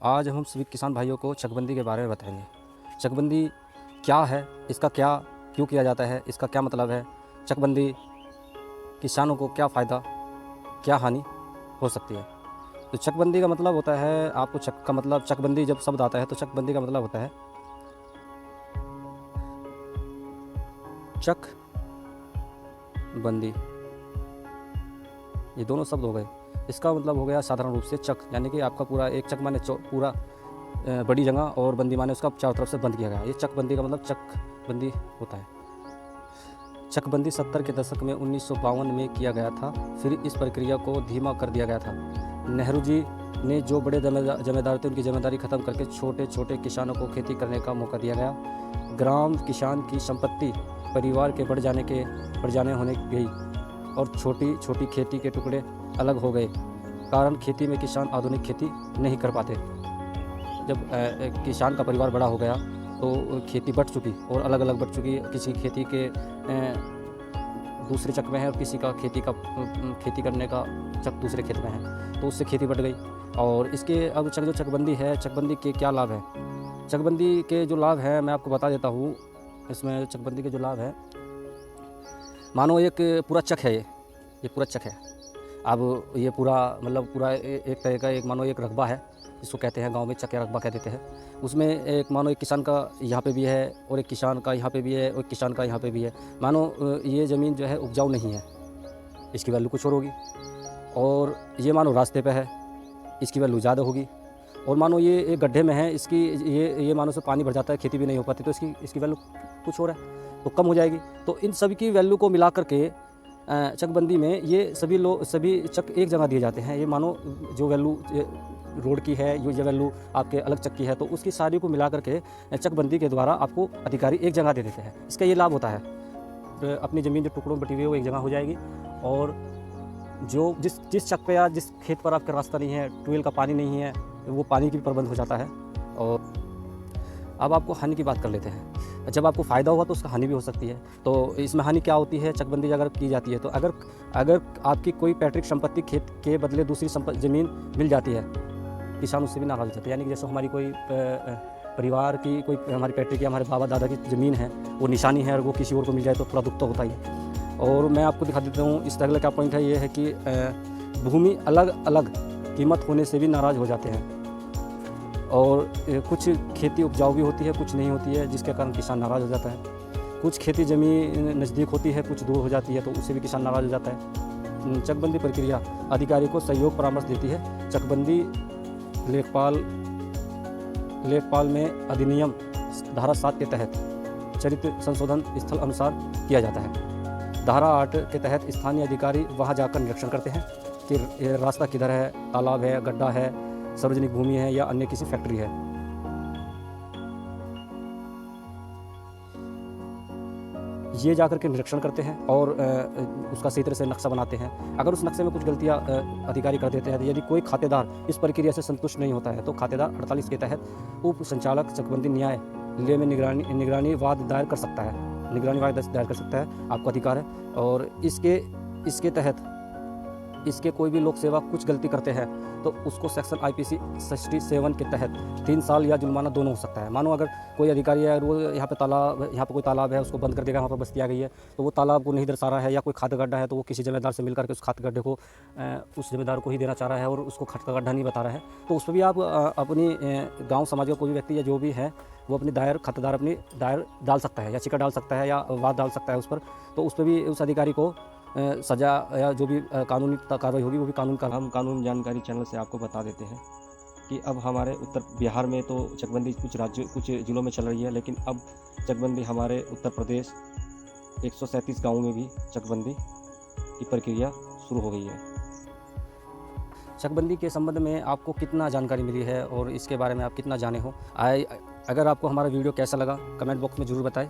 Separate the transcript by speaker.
Speaker 1: आज हम सभी किसान भाइयों को चकबंदी के बारे में बताएंगे। चकबंदी क्या है, इसका क्या क्यों किया जाता है, इसका क्या मतलब है, चकबंदी किसानों को क्या फ़ायदा क्या हानि हो सकती है। तो चकबंदी का मतलब होता है, आपको चक का मतलब, चकबंदी जब शब्द आता है तो चकबंदी का मतलब होता है चक बंदी, ये दोनों शब्द हो गए। इसका मतलब हो गया साधारण रूप से चक, यानी कि आपका पूरा एक चक माने पूरा बड़ी जगह, और बंदी माने उसका चारों तरफ से बंद किया गया। ये चकबंदी का मतलब चकबंदी होता है। चकबंदी 70 के दशक में 1952 में किया गया था। फिर इस प्रक्रिया को धीमा कर दिया गया था। नेहरू जी ने जो बड़े जमींदार थे उनकी जिम्मेदारी खत्म करके छोटे छोटे किसानों को खेती करने का मौका दिया गया। ग्राम किसान की संपत्ति परिवार के बढ़ जाने होने गई और छोटी छोटी खेती के टुकड़े अलग हो गए। कारण खेती में किसान आधुनिक खेती नहीं कर पाते। जब किसान का परिवार बड़ा हो गया तो खेती बढ़ चुकी और अलग अलग बढ़ चुकी। किसी खेती के दूसरे चक में है और किसी का खेती करने का चक दूसरे खेत में है, तो उससे खेती बढ़ गई। और इसके अब जो चकबंदी है, चकबंदी के क्या लाभ हैं? चकबंदी के जो लाभ हैं मैं आपको बता देता हूँ। इसमें चकबंदी के जो लाभ हैं, मानो एक पूरा चक है, ये पूरा चक है। अब ये पूरा मतलब पूरा एक तरह का एक मानो एक रकबा है, जिसको कहते हैं गांव में चक या रकबा कह देते हैं। उसमें एक मानो एक किसान का यहाँ पे भी है और एक किसान का यहाँ पे भी है और एक किसान का यहाँ पे भी है। मानो ये ज़मीन जो है उपजाऊ नहीं है, इसकी वैल्यू कुछ और होगी। और ये मानो रास्ते पे है, इसकी वैल्यू ज़्यादा होगी। और मानो ये एक गड्ढे में है, इसकी ये मानो से पानी भर जाता है, खेती भी नहीं हो पाती, तो इसकी वैल्यू कुछ और है, तो कम हो जाएगी। तो इन सभी की वैल्यू को मिला करके चकबंदी में ये सभी चक एक जगह दिए जाते हैं। ये मानो जो वैल्यू रोड की है, जो वैल्यू आपके अलग चक की है, तो उसकी सारी को मिला करके चकबंदी के द्वारा आपको अधिकारी एक जगह दे देते हैं। इसका ये लाभ होता है, अपनी ज़मीन जो टुकड़ों में बटी हुई है वो एक जगह हो जाएगी। और जो जिस चक पे या जिस खेत पर आपका रास्ता नहीं है, ट्यूबवेल का पानी नहीं है, वो पानी की भी प्रबंध हो जाता है। और अब आपको हानि की बात कर लेते हैं। जब आपको फ़ायदा होगा तो उसका हानि भी हो सकती है। तो इसमें हानि क्या होती है? चकबंदी अगर की जाती है तो अगर आपकी कोई पैतृक संपत्ति खेत के बदले दूसरी ज़मीन मिल जाती है, किसान उससे भी नाराज़ हो जाते हैं। यानी कि जैसे हमारी कोई परिवार की कोई हमारी पैतृक या हमारे बाबा दादा की ज़मीन है, वो निशानी है, और वो किसी और को मिल जाए तो थोड़ा दुख तो होता ही है। और मैं आपको दिखा देता हूँ, इस अगला क्या पॉइंट है, ये है कि भूमि अलग अलग कीमत होने से भी नाराज़ हो जाते हैं। और कुछ खेती उपजाऊ भी होती है, कुछ नहीं होती है, जिसके कारण किसान नाराज़ हो जाता है। कुछ खेती ज़मीन नज़दीक होती है, कुछ दूर हो जाती है, तो उससे भी किसान नाराज़ हो जाता है। चकबंदी प्रक्रिया अधिकारी को सहयोग परामर्श देती है। चकबंदी लेखपाल में अधिनियम धारा 7 के तहत चरित्र संशोधन स्थल अनुसार किया जाता है। धारा 8 के तहत स्थानीय अधिकारी वहां जाकर निरीक्षण करते हैं कि रास्ता किधर है, तालाब है, गड्ढा है, सार्वजनिक भूमि है या अन्य किसी फैक्ट्री है। ये जाकर के निरीक्षण करते हैं और उसका सही तरह से नक्शा बनाते हैं। अगर उस नक्शे में कुछ गलतियां अधिकारी कर देते हैं, तो यदि कोई खातेदार इस प्रक्रिया से संतुष्ट नहीं होता है तो खातेदार 48 के तहत उप संचालक चकबंदी न्यायालय में निगरानी वाद दायर कर सकता है। आपको अधिकार है। और इसके तहत इसके कोई भी लोक सेवा कुछ गलती करते हैं तो उसको सेक्शन IPC 67 के तहत 3 साल या जुर्माना दोनों हो सकता है। मानो अगर कोई अधिकारी है, वो यहाँ पे कोई तालाब है, उसको बंद कर देगा, वहाँ पर बस्ती आ गई है, तो वो तालाब को नहीं दर्शा रहा है, या कोई खाद गड्ढा है तो वो किसी जिम्मेदार से मिलकर के उस खाद गड्ढे को उस जिम्मेदार को ही देना चाह रहा है और उसको खाद का गड्ढा नहीं बता रहा है, तो उस पर भी आप अपनी गाँव समाज का कोई भी व्यक्ति या जो भी है वो अपनी खातेदार अपनी दायर डाल सकता है, याचिका डाल सकता है या वाद डाल सकता है उस पर। तो उस पर भी उस अधिकारी को सज़ा या जो भी कानूनी कार्रवाई होगी वो भी हम कानून जानकारी चैनल से आपको बता देते हैं कि अब हमारे उत्तर बिहार में तो चकबंदी कुछ जिलों में चल रही है, लेकिन अब चकबंदी हमारे उत्तर प्रदेश 137 गाँवों में भी चकबंदी की प्रक्रिया शुरू हो गई है। चकबंदी के संबंध में आपको कितना जानकारी मिली है और इसके बारे में आप कितना जाने हो? अगर आपको हमारा वीडियो कैसा लगा कमेंट बॉक्स में ज़रूर बताएं।